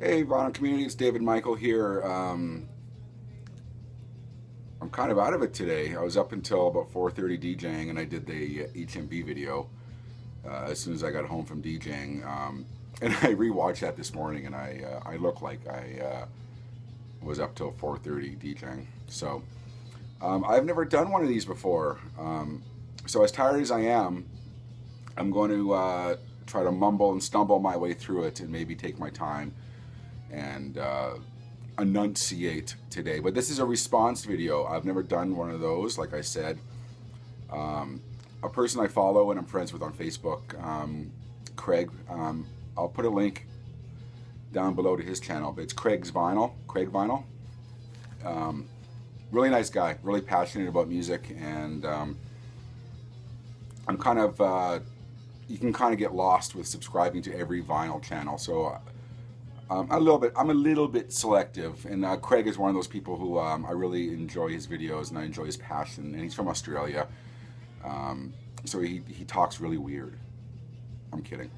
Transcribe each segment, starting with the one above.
Hey, vinyl community, it's David Michael here. I'm kind of out of it today. I was up until about 4:30 DJing, and I did the HMV video as soon as I got home from DJing. And I rewatched that this morning, and I look like I was up till 4:30 DJing. So I've never done one of these before. So as tired as I am, I'm going to try to mumble and stumble my way through it, and maybe take my time and enunciate today. But this is a response video. I've never done one of those, like I said. A person I follow and I'm friends with on Facebook, Craig, I'll put a link down below to his channel, but it's Craig Vinyl. Really nice guy, really passionate about music, and I'm kind of, you can kind of get lost with subscribing to every vinyl channel, so I'm a little bit selective, and Craig is one of those people who I really enjoy his videos, and I enjoy his passion, and he's from Australia, so he talks really weird. I'm kidding.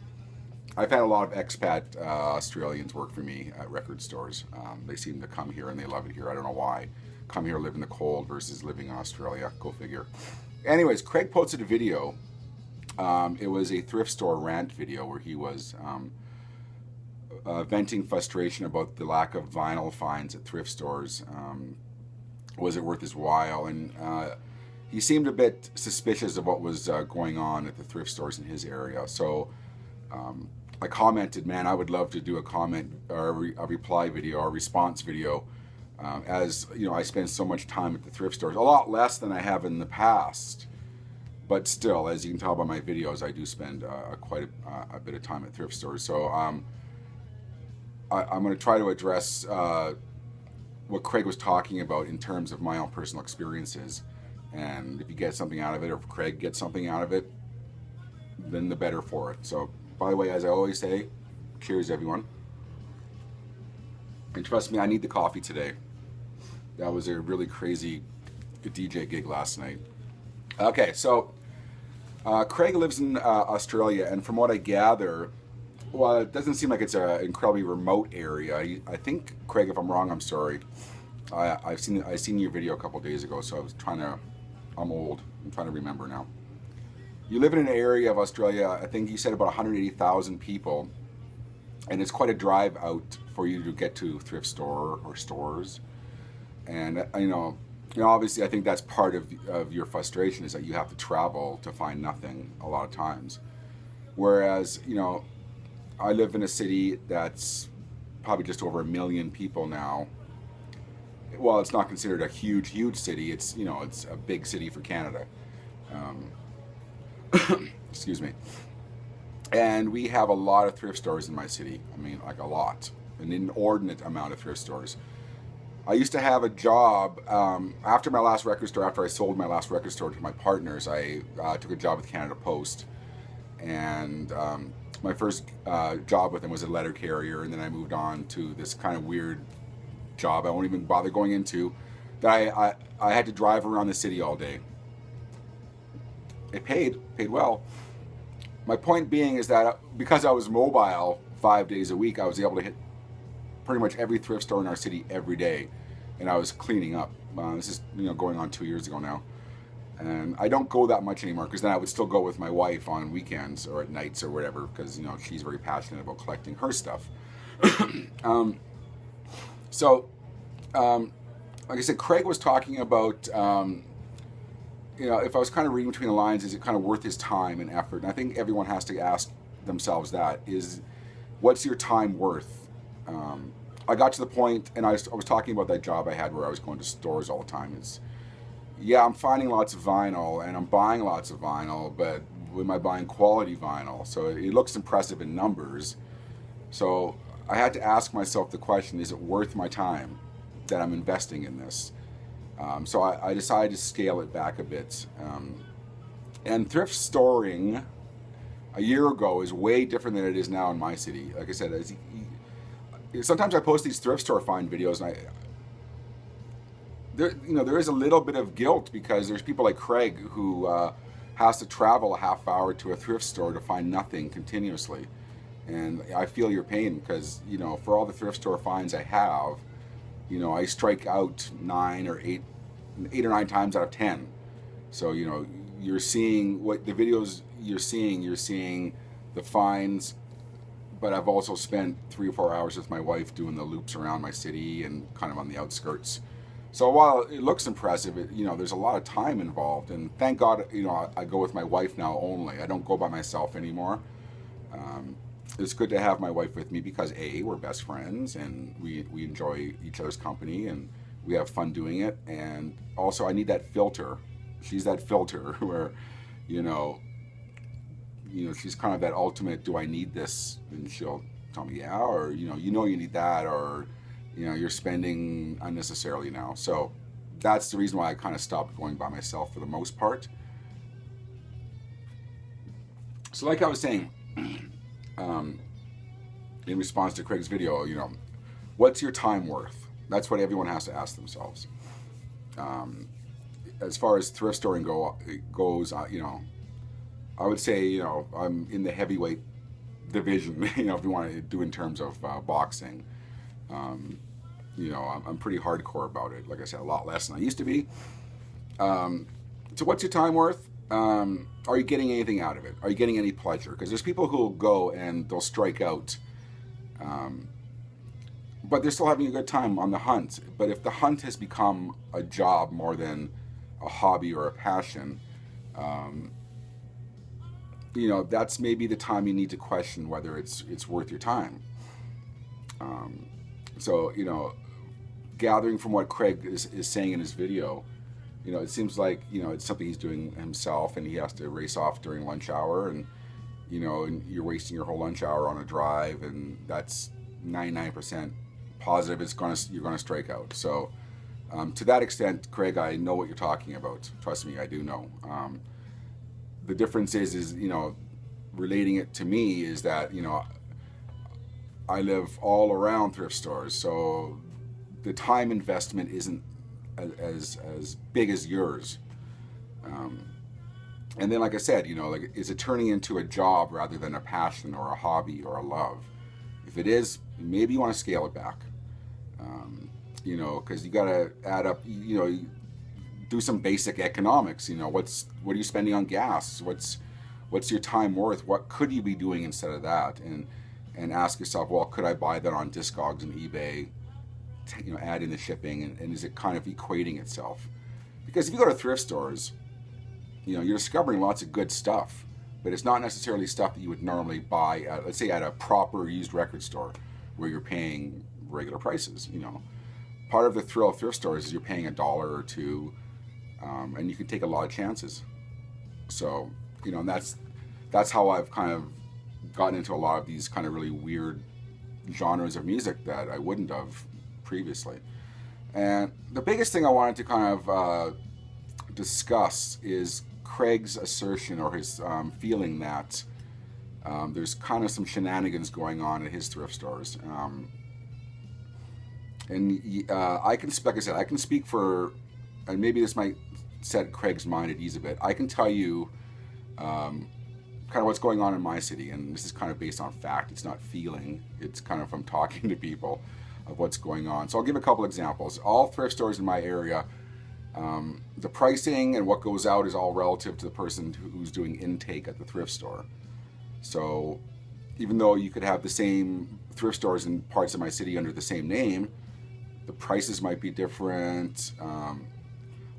I've had a lot of expat Australians work for me at record stores. They seem to come here and they love it here. I don't know why. Come here, live in the cold versus living in Australia. Go figure. Anyways, Craig posted a video. It was a thrift store rant video where he was venting frustration about the lack of vinyl finds at thrift stores. Was it worth his while? And he seemed a bit suspicious of what was going on at the thrift stores in his area. So I commented, man, I would love to do a comment or a reply video or a response video. As you know, I spend so much time at the thrift stores, a lot less than I have in the past. But still, as you can tell by my videos, I do spend quite a bit of time at thrift stores. So I'm going to try to address what Craig was talking about in terms of my own personal experiences. And if you get something out of it, or if Craig gets something out of it, then the better for it. So, by the way, as I always say, cheers everyone. And trust me, I need the coffee today. That was a really crazy DJ gig last night. Okay, so Craig lives in Australia, and from what I gather, well, it doesn't seem like it's an incredibly remote area. I think, Craig, if I'm wrong, I'm sorry. I seen your video a couple days ago, so I was trying to. I'm old. I'm trying to remember now. You live in an area of Australia. I think you said about 180,000 people, and it's quite a drive out for you to get to thrift store or stores. And obviously, I think that's part of your frustration, is that you have to travel to find nothing a lot of times. Whereas, I live in a city that's probably just over 1 million people now. Well, it's not considered a huge city. It's, it's a big city for Canada. Excuse me. And we have a lot of thrift stores in my city. I mean, like a lot, an inordinate amount of thrift stores. I used to have a job after my last record store. After I sold my last record store to my partners, I took a job with Canada Post, and my first job with them was a letter carrier, and then I moved on to this kind of weird job I won't even bother going into, that I had to drive around the city all day. It paid well. My point being is that because I was mobile 5 days a week, I was able to hit pretty much every thrift store in our city every day, and I was cleaning up. This is going on 2 years ago now, and I don't go that much anymore, because then I would still go with my wife on weekends or at nights or whatever, because she's very passionate about collecting her stuff. Like I said, Craig was talking about, if I was kind of reading between the lines, is it kind of worth his time and effort? And I think everyone has to ask themselves that, what's your time worth? I got to the point, and I was talking about that job I had where I was going to stores all the time. I'm finding lots of vinyl, and I'm buying lots of vinyl, but am I buying quality vinyl? So it looks impressive in numbers. So I had to ask myself the question, is it worth my time that I'm investing in this? So I decided to scale it back a bit. And thrift storing a year ago is way different than it is now in my city. Like I said, sometimes I post these thrift store find videos, and there is a little bit of guilt, because there's people like Craig who has to travel a half hour to a thrift store to find nothing continuously. And I feel your pain because, you know, for all the thrift store finds I have, you know, I strike out 8 or 9 times out of 10. So, you know, you're seeing what the videos you're seeing the finds, but I've also spent 3 or 4 hours with my wife doing the loops around my city and kind of on the outskirts. So while it looks impressive, you know, there's a lot of time involved. And thank God, you know, I go with my wife now only. I don't go by myself anymore. It's good to have my wife with me because A, we're best friends and we enjoy each other's company and we have fun doing it. And also I need that filter. She's that filter where, you know, she's kind of that ultimate, do I need this? And she'll tell me, yeah, or, you know you need that, or, you know, you're spending unnecessarily now. So that's the reason why I kind of stopped going by myself for the most part. So like I was saying, in response to Craig's video, you know, what's your time worth? That's what everyone has to ask themselves. As far as thrift storing goes, you know, I would say, you know, I'm in the heavyweight division, you know, if you want to do in terms of boxing. You know, I'm pretty hardcore about it. Like I said, a lot less than I used to be. So what's your time worth? Are you getting anything out of it? Are you getting any pleasure? Because there's people who will go and they'll strike out, but they're still having a good time on the hunt. But if the hunt has become a job more than a hobby or a passion, you know, that's maybe the time you need to question whether it's worth your time. So, you know, gathering from what Craig is saying in his video, you know, it seems like, you know, it's something he's doing himself and he has to race off during lunch hour and, you know, and you're wasting your whole lunch hour on a drive and that's 99% positive you're gonna strike out. So to that extent, Craig, I know what you're talking about. Trust me, I do know. The difference is, you know, relating it to me is that, you know, I live all around thrift stores, so the time investment isn't as big as yours. And then, like I said, you know, like, is it turning into a job rather than a passion or a hobby or a love? If it is, maybe you want to scale it back. You know, because you got to add up, you know, do some basic economics. You know, what are you spending on gas? What's your time worth? What could you be doing instead of that? And ask yourself, well, could I buy that on Discogs and eBay? You know, add in the shipping, and is it kind of equating itself? Because if you go to thrift stores, you know, you're discovering lots of good stuff, but it's not necessarily stuff that you would normally buy at, let's say, at a proper used record store where you're paying regular prices. You know, part of the thrill of thrift stores is you're paying $1 or $2, and you can take a lot of chances. So, you know, and that's how I've kind of gotten into a lot of these kind of really weird genres of music that I wouldn't have previously. And the biggest thing I wanted to kind of discuss is Craig's assertion or his feeling that there's kind of some shenanigans going on at his thrift stores. And I can, like I said, I can speak for, and maybe this might set Craig's mind at ease a bit. I can tell you kind of what's going on in my city, and this is kind of based on fact. It's not feeling. It's kind of from talking to people of what's going on. So I'll give a couple examples. All thrift stores in my area, the pricing and what goes out is all relative to the person who's doing intake at the thrift store. So even though you could have the same thrift stores in parts of my city under the same name, the prices might be different.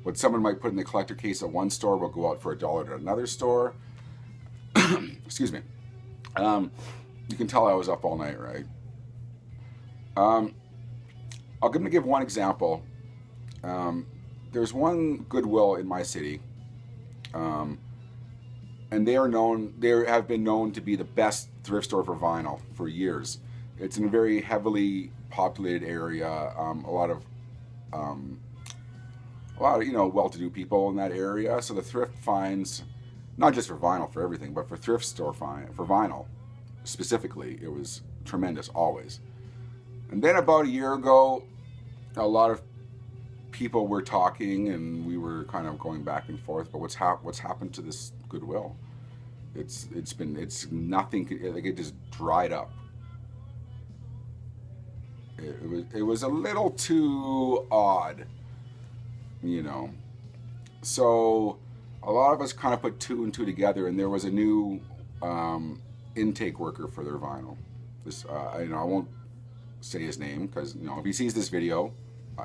What someone might put in the collector case at one store will go out for $1 at another store. Excuse me. You can tell I was up all night, right? I'm going to give one example. There's one Goodwill in my city, and they have been known to be the best thrift store for vinyl for years. It's in a very heavily populated area. A lot of you know, well-to-do people in that area. So the thrift finds, not just for vinyl, for everything, but for thrift store for vinyl specifically, it was tremendous always. And then about a year ago, a lot of people were talking, and we were kind of going back and forth. But what's happened to this Goodwill? It's nothing, like it just dried up. It was a little too odd, you know. So a lot of us kind of put two and two together, and there was a new intake worker for their vinyl. This, I won't say his name because if he sees this video,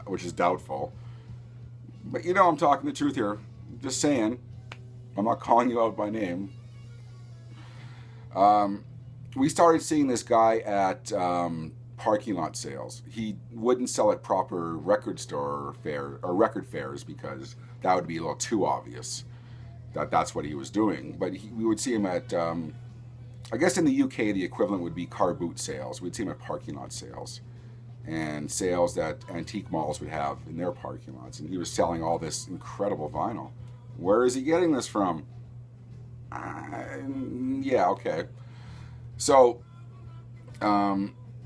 which is doubtful, but I'm talking the truth here. Just saying, I'm not calling you out by name. We started seeing this guy at parking lot sales. He wouldn't sell at proper record store fair or record fairs because that would be a little too obvious that that's what he was doing. But we would see him at, I guess in the UK the equivalent would be car boot sales. We'd see him at parking lot sales and sales that antique malls would have in their parking lots. And he was selling all this incredible vinyl. Where is he getting this from? Yeah, okay. So,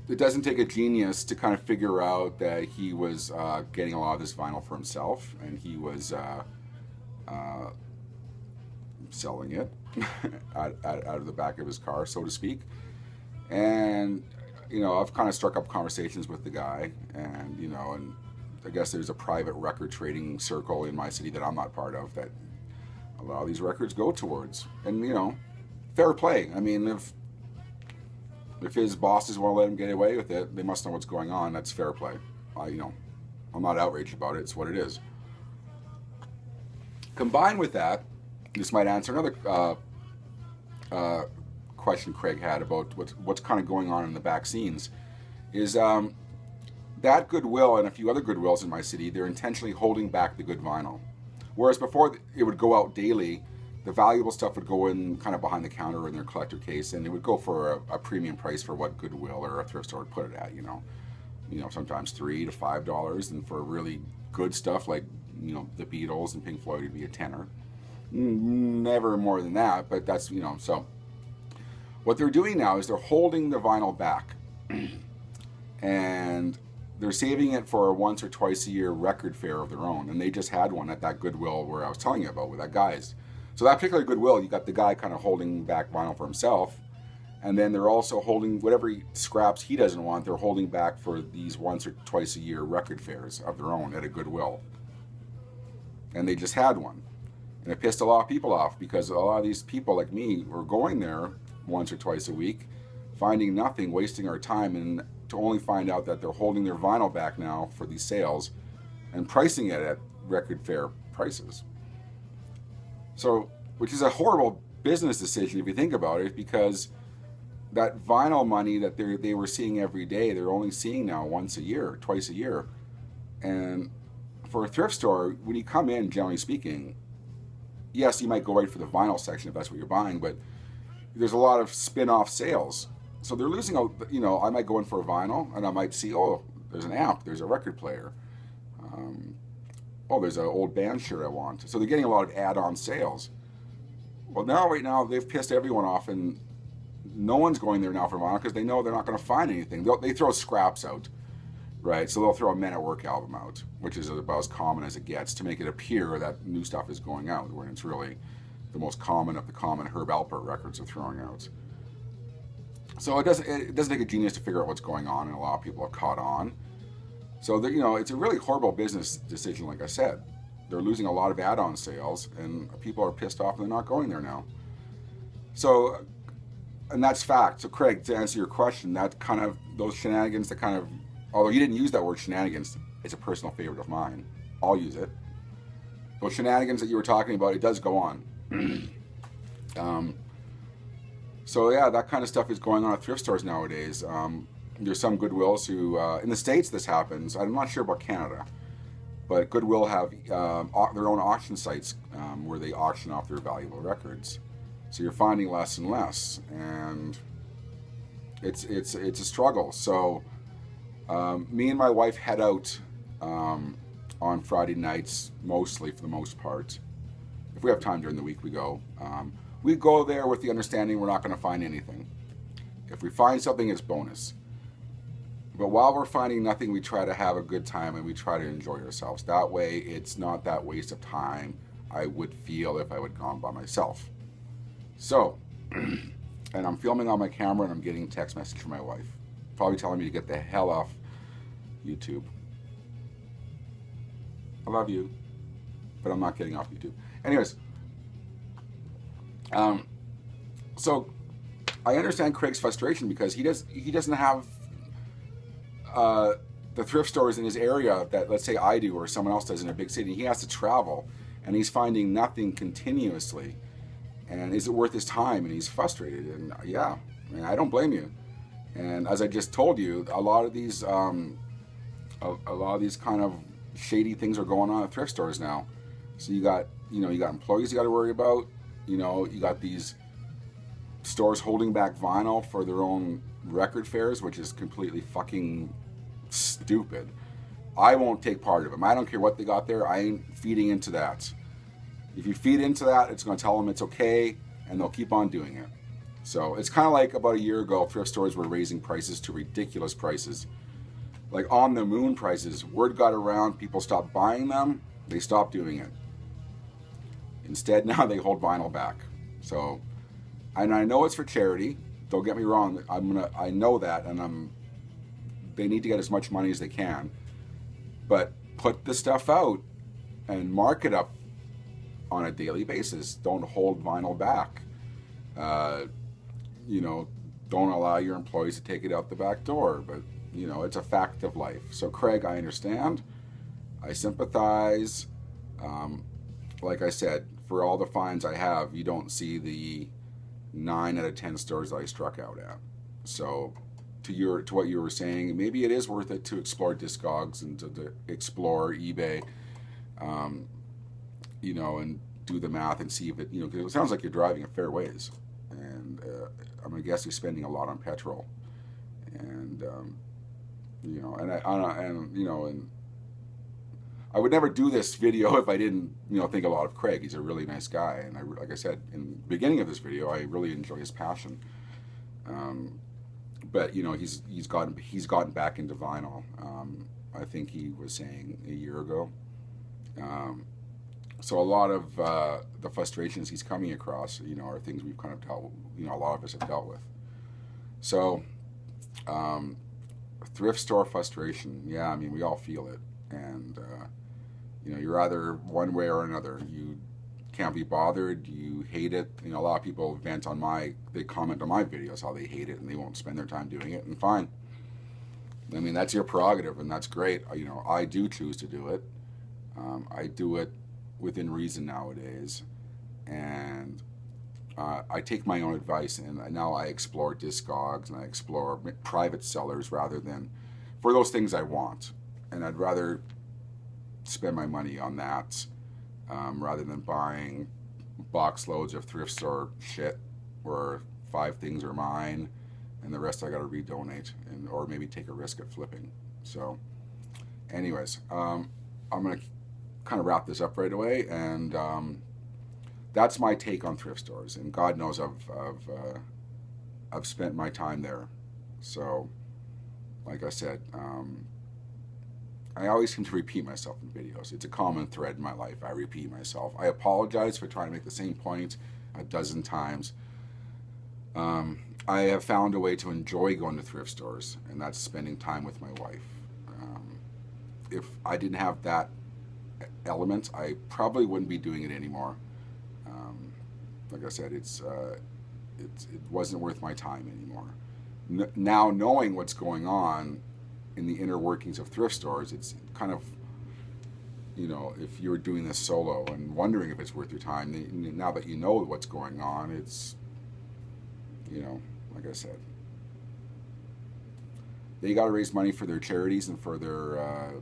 it doesn't take a genius to kind of figure out that he was getting a lot of this vinyl for himself, and he was selling it out of the back of his car, so to speak. And I've kind of struck up conversations with the guy, and and I guess there's a private record trading circle in my city that I'm not part of that a lot of these records go towards. And fair play. I mean, if his bosses want to let him get away with it, they must know what's going on. That's fair play. I'm not outraged about it. It's what it is. Combined with that, this might answer another question Craig had about what's kind of going on in the back scenes, is that Goodwill and a few other Goodwills in my city, they're intentionally holding back the good vinyl. Whereas before it would go out daily, the valuable stuff would go in kind of behind the counter in their collector case, and it would go for a premium price for what Goodwill or a thrift store would put it at. Sometimes $3 to $5, and for really good stuff like the Beatles and Pink Floyd, it'd be a tenner. Never more than that, but that's so. What they're doing now is they're holding the vinyl back, and they're saving it for a once or twice a year record fair of their own. And they just had one at that Goodwill where I was telling you about with that guy's. So that particular Goodwill, you got the guy kind of holding back vinyl for himself, and then they're also holding whatever scraps he doesn't want, they're holding back for these once or twice a year record fairs of their own at a Goodwill. And they just had one. And it pissed a lot of people off because a lot of these people like me were going there once or twice a week, finding nothing, wasting our time, and to only find out that they're holding their vinyl back now for these sales and pricing it at record fair prices. So, which is a horrible business decision if you think about it, because that vinyl money that they were seeing every day, they're only seeing now once a year, twice a year. And for a thrift store, when you come in, generally speaking, yes, you might go right for the vinyl section if that's what you're buying, but there's a lot of spin-off sales. So they're losing, I might go in for a vinyl and I might see, there's an amp, there's a record player. There's an old band shirt I want. So they're getting a lot of add-on sales. Well, right now, they've pissed everyone off, and no one's going there now for vinyl because they know they're not going to find anything. They throw scraps out, right? So they'll throw a Men at Work album out, which is about as common as it gets, to make it appear that new stuff is going out, when it's really the most common of the common Herb Alpert records are throwing out. So it doesn't take a genius to figure out what's going on, and a lot of people have caught on. So it's a really horrible business decision, like I said. They're losing a lot of add-on sales, and people are pissed off and they're not going there now. So, and that's fact. So Craig, to answer your question, that kind of, those shenanigans that kind of, although you didn't use that word shenanigans, it's a personal favorite of mine. I'll use it. Those shenanigans that you were talking about, it does go on. So yeah, that kind of stuff is going on at thrift stores nowadays. There's some Goodwills who, in the States this happens, I'm not sure about Canada, but Goodwill have their own auction sites where they auction off their valuable records. So you're finding less and less, and it's a struggle. So me and my wife head out on Friday nights, mostly for the most part. If we have time during the week, we go. We go there with the understanding we're not going to find anything. If we find something, it's bonus. But while we're finding nothing, we try to have a good time and we try to enjoy ourselves. That way, it's not that waste of time I would feel if I would gone by myself. So, and I'm filming on my camera and I'm getting a text message from my wife, probably telling me to get the hell off YouTube. I love you, but I'm not getting off YouTube. Anyways, so I understand Craig's frustration because he doesn't have the thrift stores in his area that, let's say, I do or someone else does in a big city. He has to travel, and he's finding nothing continuously. And is it worth his time? And he's frustrated. And yeah, I mean, I don't blame you. And as I just told you, a lot of these kind of shady things are going on at thrift stores now. So you got employees you got to worry about. You got these stores holding back vinyl for their own record fairs, which is completely fucking stupid. I won't take part of them. I don't care what they got there. I ain't feeding into that. If you feed into that, it's going to tell them it's okay, and they'll keep on doing it. So it's kind of like about a year ago, thrift stores were raising prices to ridiculous prices. Like on the moon prices. Word got around, people stopped buying them, they stopped doing it. Instead, now they hold vinyl back. So, and I know it's for charity. Don't get me wrong. I know that, and they need to get as much money as they can. But put the stuff out and mark it up on a daily basis. Don't hold vinyl back. Don't allow your employees to take it out the back door. But, it's a fact of life. So, Craig, I understand. I sympathize. Like I said, for all the finds I have, you don't see the 9 out of 10 stores that I struck out at. So, to what you were saying, maybe it is worth it to explore Discogs and to explore eBay, and do the math and see if it, because it sounds like you're driving a fair ways, and I'm gonna guess you're spending a lot on petrol, and and I would never do this video if I didn't, think a lot of Craig. He's a really nice guy, and like I said in the beginning of this video, I really enjoy his passion. But he's gotten back into vinyl. I think he was saying a year ago. So a lot of the frustrations he's coming across, are things we've kind of dealt. A lot of us have dealt with. So thrift store frustration. Yeah, I mean, we all feel it, and you're either one way or another. You can't be bothered, you hate it. A lot of people they comment on my videos how they hate it and they won't spend their time doing it, and fine. I mean, that's your prerogative, and that's great. I do choose to do it. I do it within reason nowadays, and I take my own advice, and now I explore Discogs and I explore private sellers rather than for those things I want, and I'd rather spend my money on that rather than buying box loads of thrift store shit where 5 things are mine and the rest I got to redonate or maybe take a risk at flipping. So anyways, I'm going to kind of wrap this up right away, and that's my take on thrift stores, and God knows I've spent my time there. So like I said, I always seem to repeat myself in videos. It's a common thread in my life. I repeat myself. I apologize for trying to make the same point a dozen times. I have found a way to enjoy going to thrift stores, and that's spending time with my wife. If I didn't have that element, I probably wouldn't be doing it anymore. Like I said, it wasn't worth my time anymore. Now knowing what's going on in the inner workings of thrift stores, it's kind of, if you're doing this solo and wondering if it's worth your time, now that you know what's going on, it's, like I said, they got to raise money for their charities and for their,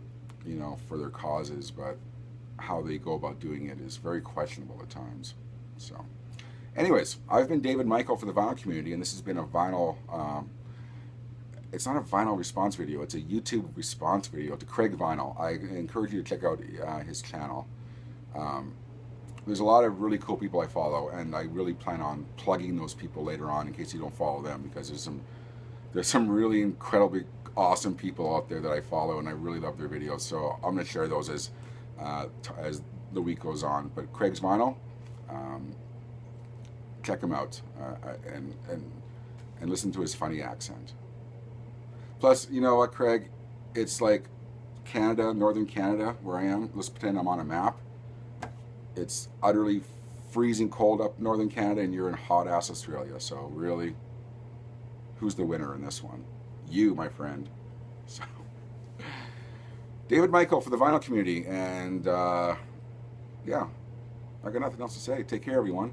for their causes, but how they go about doing it is very questionable at times. So, anyways, I've been David Michael for the vinyl community, and this has been a vinyl, it's not a vinyl response video, it's a YouTube response video to Craig Vinyl. I encourage you to check out his channel. There's a lot of really cool people I follow, and I really plan on plugging those people later on in case you don't follow them, because there's some really incredibly awesome people out there that I follow, and I really love their videos. So I'm going to share those as the week goes on. But Craig's Vinyl, check him out and listen to his funny accent. Plus, you know what, Craig? It's like Canada, northern Canada, where I am. Let's pretend I'm on a map. It's utterly freezing cold up northern Canada, and you're in hot ass Australia. So really, who's the winner in this one? You, my friend. So, David Michael for the vinyl community, and yeah, I got nothing else to say. Take care, everyone.